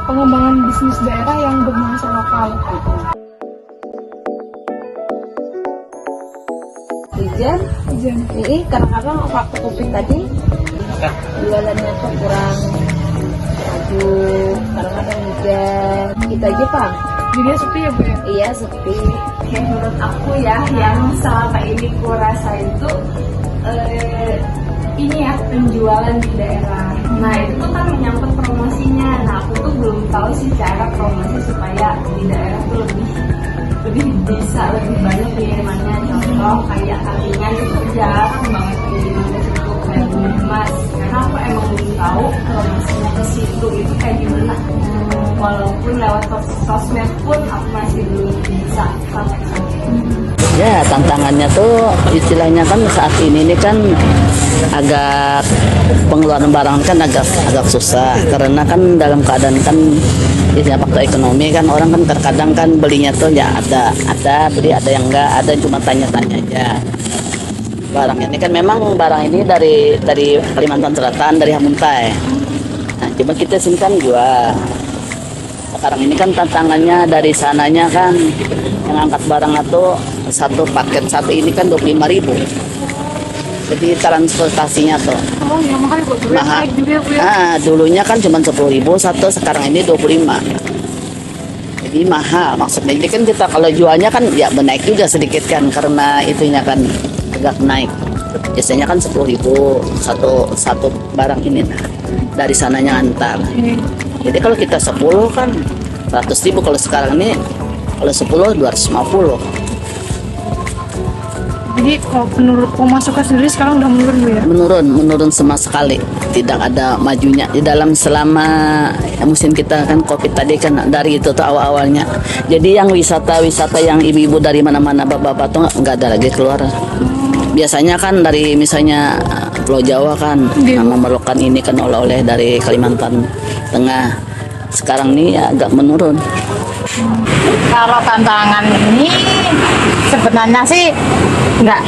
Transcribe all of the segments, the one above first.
pengembangan bisnis daerah yang bernuansa lokal. Hujan, ini kadang-kadang waktu COVID tadi jualannya tuh kurang maju, kadang-kadang hujan, kita aja Pak. Jadi sepi ya Bu ya? Iya sepi. Menurut aku ya, yang selama ini ku rasain tuh ini ya, penjualan di daerah. Nah itu tuh kan menyangkut promosinya. Nah aku tuh belum tahu sih cara promosi supaya di daerah tuh lebih bisa lebih banyak pengirimannya. Contoh kayak Katingan itu jarang banget pengirimannya untuk kayak Mas, karena aku emang belum tahu promosinya ke situ itu kayak gimana. Walaupun lewat sosmed pun aku masih belum bisa sampai sana. Ya tantangannya tuh istilahnya kan saat ini kan agak pengeluaran barang kan agak susah karena kan dalam keadaan kan istilahnya faktor ekonomi kan orang kan terkadang kan belinya tuh ya ada beli ada yang enggak ada cuma tanya-tanya aja. Barang ini kan memang barang ini dari Kalimantan Selatan dari Hamuntai. Nah cuma kita sini kan jual. Sekarang ini kan tantangannya dari sananya kan yang angkat barang itu satu paket satu ini kan 25.000. Jadi transportasinya tuh Oh ya mahal Bu. mahal. Naik juga Bu ya? Nah, dulunya kan cuma 10.000 satu, sekarang ini 25. Jadi mahal maksudnya. Jadi kan kita kalau jualnya kan ya menaik juga sedikit kan karena itunya kan agak naik. Biasanya kan 10.000 satu barang ini nah. Dari sananya antar. Jadi kalau kita 10 kan 100.000, kalau sekarang ini kalau 10 250. Jadi kalau menurut pemasukan sendiri sekarang udah menurun Bu ya? Menurun sama sekali, tidak ada majunya di dalam selama musim kita kan COVID tadi kan dari itu tuh awalnya. Jadi yang wisata yang ibu-ibu dari mana-mana bapak-bapak tuh nggak ada lagi keluar. Biasanya kan dari misalnya Pulau Jawa kan memerlukan ini kan oleh-oleh dari Kalimantan Tengah. Sekarang ini ya agak menurun. Kalau tantangan ini sebenarnya sih enggak,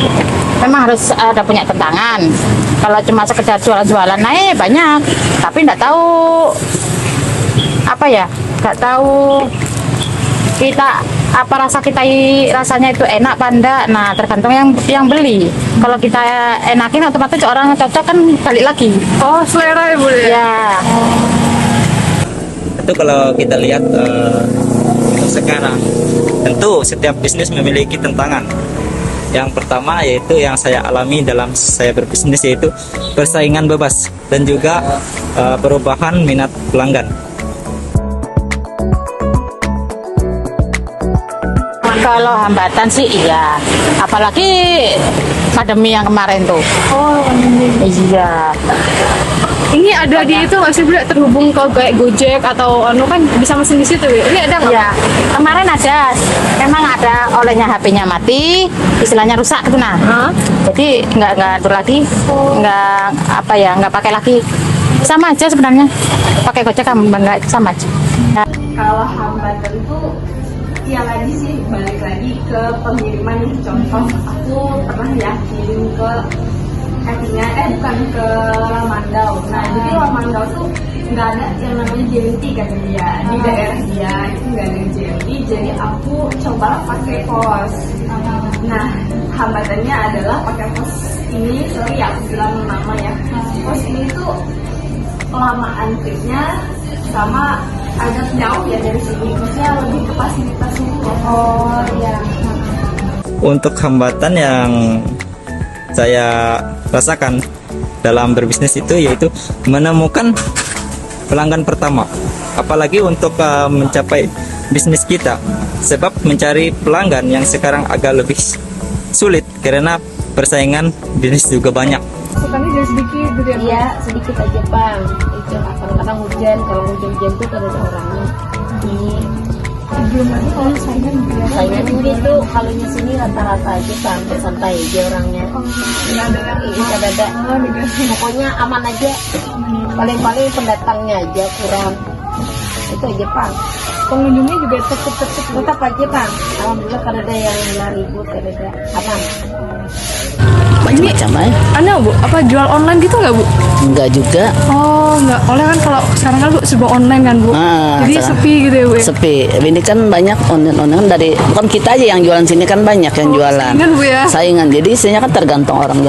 memang harus ada punya tantangan. Kalau cuma sekedar jualan-jualan naik banyak, tapi enggak tahu apa ya, enggak tahu kita apa rasanya itu enak apa enggak. Nah tergantung yang beli. Kalau kita enakin otomatis orang cocok kan balik lagi. Oh selera ya Bu ya? Ya. Itu kalau kita lihat untuk sekarang, tentu setiap bisnis memiliki tantangan. Yang pertama yaitu yang saya alami dalam saya berbisnis yaitu persaingan bebas dan juga perubahan minat pelanggan. Kalau hambatan sih iya, apalagi pandemi yang kemarin tuh. Oh pandemi. Iya. Ini ada di itu nggak sih Bu terhubung ke kayak Gojek atau anu kan bisa mesin di situ ya? Ini ada nggak? Ya, kemarin ada, memang ada olehnya HP-nya mati, istilahnya rusak gitu nah. Jadi nggak atur lagi, nggak pakai lagi. Sama aja sebenarnya, pakai Gojek kan nggak sama aja. Nah, Kalau hambatan tuh ya lagi sih balik lagi ke pengiriman nih. Contoh aku pernah ya kirim ke bukan ke Lamandau. Nah jadi Lamandau tuh nggak ada yang namanya JMT kata dia di daerah dia itu nggak ada JMT. Jadi aku coba pakai pos. Nah hambatannya adalah pakai pos ini, sorry ya aku bilang nama ya. Pos ini tuh lama antrenya sama agak jauh ya dari sini. Maksudnya lebih ke fasilitasnya. Oh iya. Untuk hambatan yang saya rasakan dalam berbisnis itu yaitu menemukan pelanggan pertama, apalagi untuk mencapai bisnis kita, sebab mencari pelanggan yang sekarang agak lebih sulit karena persaingan bisnis juga banyak. Pasukannya jadi sedikit gitu ya? Iya sedikit aja Bang. Itu kadang-kadang hujan, kalau hujan-hujan tuh kan ada orangnya. Belum ada kalau saingan gitu ya? Saingan gitu, kalau di sini rata-rata aja santai aja orangnya. Nggak ada yang Nggak ada. Pokoknya aman aja. Paling-paling pendatangnya aja kurang. Itu aja Pak. pengunjungnya juga Tetap aja Pak. Alhamdulillah kan ada yang ribut, ada aman. Macam-macam Anda Bu, apa jual online gitu nggak Bu? Enggak juga. Oh, enggak. Oleh kan kalau sekarang kan Bu serba online kan, Bu. Jadi sekarang sepi gitu ya, Bu. sepi. Ini kan banyak online kan dari bukan kita aja yang jualan sini kan banyak yang jualan. Saingan, Bu ya. Saingan. Jadi isinya kan tergantung orang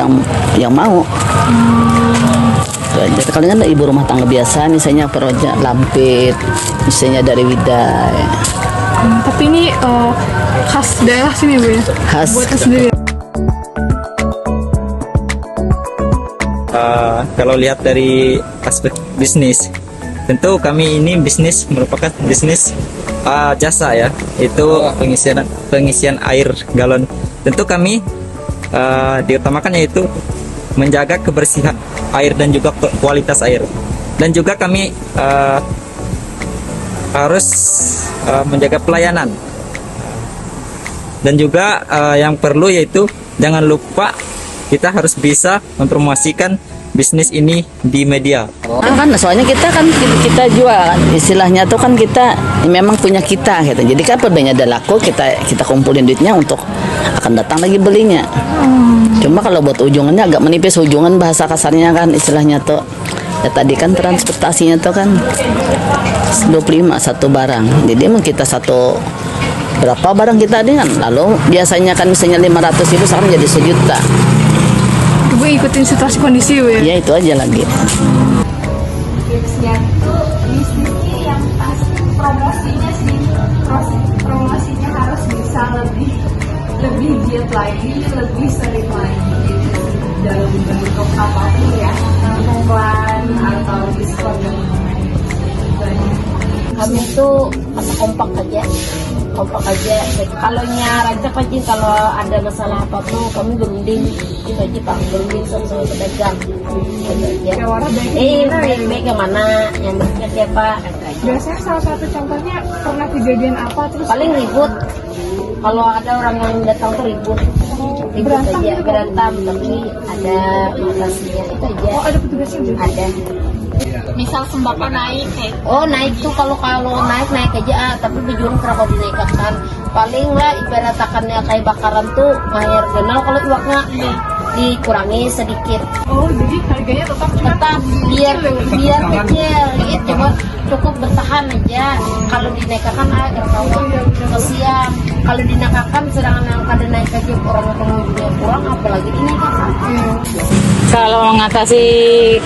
yang mau. Jadi kalau kan ibu rumah tangga biasa misalnya perutnya lampit, misalnya dari Widai. Tapi ini khas daerah sini, Bu ya. Khas. Buatan sendiri. Kalau lihat dari aspek bisnis, tentu kami ini bisnis merupakan bisnis jasa ya, itu pengisian air galon. Tentu kami diutamakan yaitu menjaga kebersihan air dan juga kualitas air, dan juga kami harus menjaga pelayanan, dan juga yang perlu yaitu jangan lupa kita harus bisa mempromosikan bisnis ini di media. Kan soalnya kita jual istilahnya tuh kan kita memang punya kita gitu. Jadi kan pedanya ada laku kita kumpulin duitnya untuk akan datang lagi belinya. Cuma kalau buat ujungannya agak menipis, ujungan bahasa kasarnya kan istilahnya tuh. Ya tadi kan transportasinya tuh kan 25 satu barang. Jadi emang kita berapa barang kita dengan lalu biasanya kan misalnya 500.000 sekarang jadi 1 juta. Ibu ikutin situasi kondisi, Bu ya. Ya itu aja lagi. Tipsnya tuh bisnisnya yang pasti promosinya sih, promosinya harus bisa lebih giat lagi, lebih sering lagi gitu. Dalam bentuk apapun ya, iklan atau diskon dan lain-lain. Kami tuh kompak aja. Kalau raja aja kalau ada masalah apa tuh kami berunding itu aja Pak, berunding sama pedagang gitu aja. Baik yang mana yang berkat ya Pak. Biasanya salah satu contohnya pernah kejadian apa terus Paling ribut. Kalau ada orang yang datang tuh ribut aja, berantem, tapi ada matasinya itu aja. oh ada petugasnya juga. Ada. Misal sembako naik Oh naik tuh kalau naik aja tapi bejurung kenapa dinaikkan paling lah ibaratakannya kayak bakaran tuh mahir kenal kalau iwaknya dikurangi sedikit Oh jadi harganya tetap biar kecil gitu coba cukup bertahan aja kalau dinaikkan agak tahu kesian kalau dinaikkan sedangkan yang kada naik aja orang pengunjungnya kurang apalagi dinaikkan. Kalau mengatasi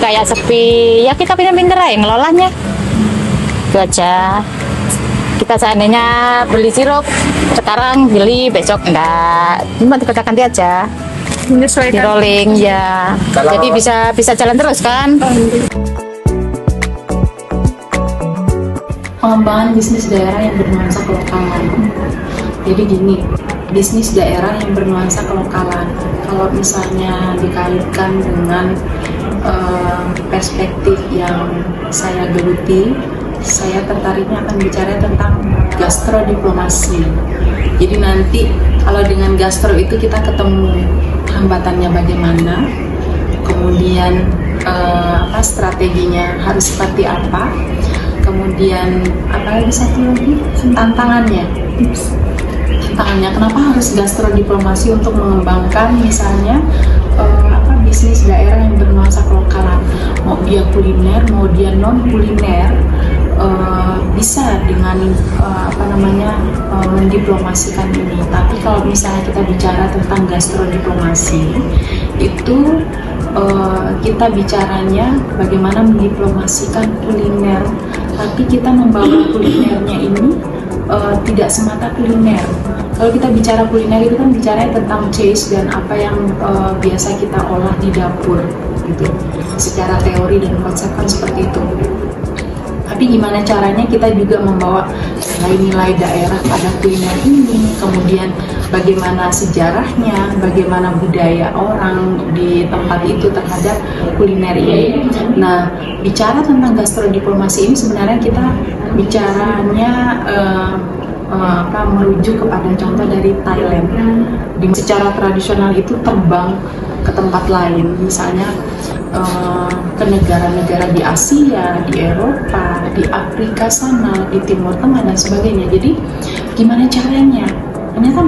kayak sepi, ya kita pinter-pinter aja ngelolanya. Itu aja. Kita seandainya beli sirup, sekarang beli, besok enggak. Cuma dikerjakan dia aja. Di menyesuaikan. rolling ya. Jadi bisa jalan terus kan. Pengembangan bisnis daerah yang bernuansa kelokalan. Jadi gini, bisnis daerah yang bernuansa kelokalan. Kalau misalnya dikaitkan dengan perspektif yang saya geluti, saya tertariknya akan bicara tentang gastrodiplomasi. Jadi nanti kalau dengan gastro itu kita ketemu hambatannya bagaimana, kemudian strateginya harus seperti apa, kemudian apa lagi satu lagi tantangannya. Kenapa harus gastrodiplomasi untuk mengembangkan misalnya bisnis daerah yang bernuansa kelokalan, mau dia kuliner, mau dia non kuliner, bisa dengan mendiplomasikan ini. Tapi kalau misalnya kita bicara tentang gastrodiplomasi itu kita bicaranya bagaimana mendiplomasikan kuliner, tapi kita membawa kulinernya ini tidak semata kuliner. Kalau kita bicara kuliner itu kan bicaranya tentang taste dan apa yang biasa kita olah di dapur gitu. Secara teori dan konsep kan seperti itu. Tapi gimana caranya kita juga membawa nilai-nilai daerah pada kuliner ini, kemudian bagaimana sejarahnya, bagaimana budaya orang di tempat itu terhadap kuliner ini. Nah, bicara tentang gastrodiplomasi ini sebenarnya kita bicaranya merujuk kepada contoh dari Thailand. Secara tradisional itu terbang ke tempat lain, misalnya ke negara-negara di Asia, di Eropa, di Afrika sana, di Timur Tengah dan sebagainya. Jadi gimana caranya? Ternyata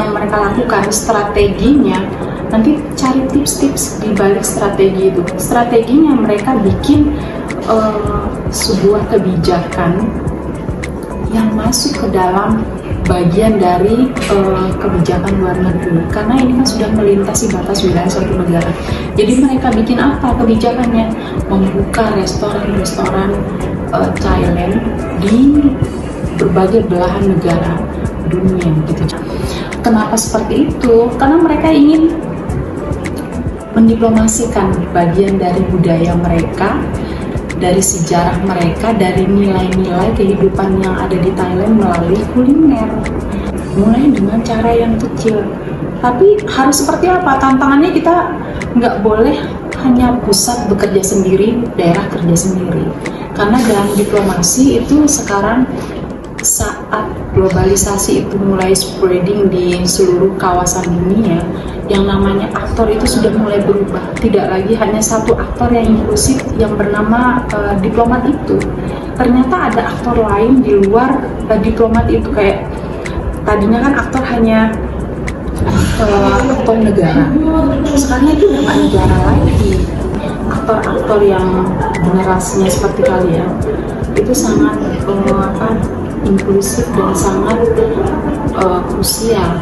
mereka lakukan strateginya Nanti cari tips-tips di balik strategi itu. Strateginya mereka bikin sebuah kebijakan yang masuk ke dalam bagian dari kebijakan luar negeri, karena ini kan sudah melintasi batas wilayah suatu negara. Jadi mereka bikin apa kebijakannya? Membuka restoran-restoran Thailand di berbagai belahan negara dunia gitu. Kenapa seperti itu? Karena mereka ingin mendiplomasikan bagian dari budaya mereka, dari sejarah mereka, dari nilai-nilai kehidupan yang ada di Thailand melalui kuliner. Mulai dengan cara yang kecil, tapi harus seperti apa? Tantangannya kita nggak boleh hanya pusat bekerja sendiri, daerah kerja sendiri. Karena dalam diplomasi itu sekarang saat globalisasi itu mulai spreading di seluruh kawasan dunia, yang namanya aktor itu sudah mulai berubah. Tidak lagi hanya satu aktor yang inklusif yang bernama diplomat itu. Ternyata ada aktor lain di luar diplomat itu, kayak tadinya kan aktor hanya aktor negara. Sekarang itu bukan negara lagi. Aktor-aktor yang generasinya seperti kalian itu sangat inklusif dan sangat krusial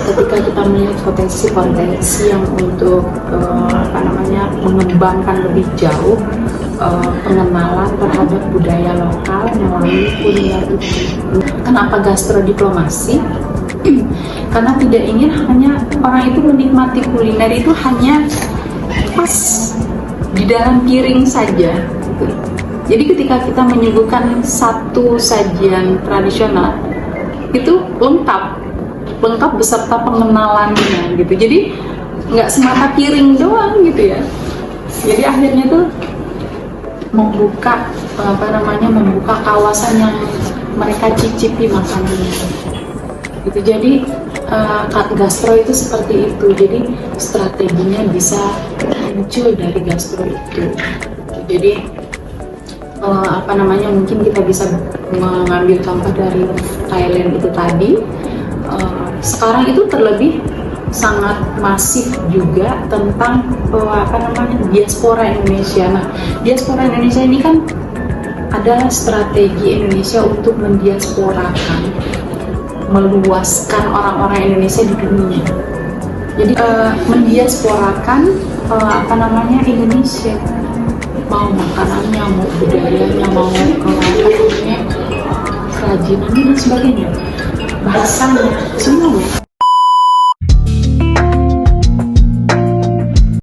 ketika kita melihat potensi-potensi yang untuk mengembangkan lebih jauh pengenalan terhadap budaya lokal melalui kuliner itu. Kenapa gastrodiplomasi? Karena tidak ingin hanya orang itu menikmati kuliner itu hanya pas di dalam piring saja. Jadi ketika kita menyuguhkan satu sajian tradisional itu lengkap beserta pengenalannya gitu. Jadi nggak semata piring doang gitu ya. Jadi akhirnya tuh membuka kawasan yang mereka cicipi makanannya gitu. Jadi gastro itu seperti itu. Jadi strateginya bisa muncul dari gastro itu. Jadi mungkin kita bisa mengambil contoh dari Thailand itu tadi. Sekarang itu terlebih sangat masif juga tentang diaspora Indonesia. Nah, diaspora Indonesia ini kan adalah strategi Indonesia untuk mendiasporakan, meluaskan orang-orang Indonesia di dunia. Jadi mendiasporakan Indonesia, mau makanannya, mau budayanya, mau kerajinannya dan sebagainya, bahasanya, semuanya.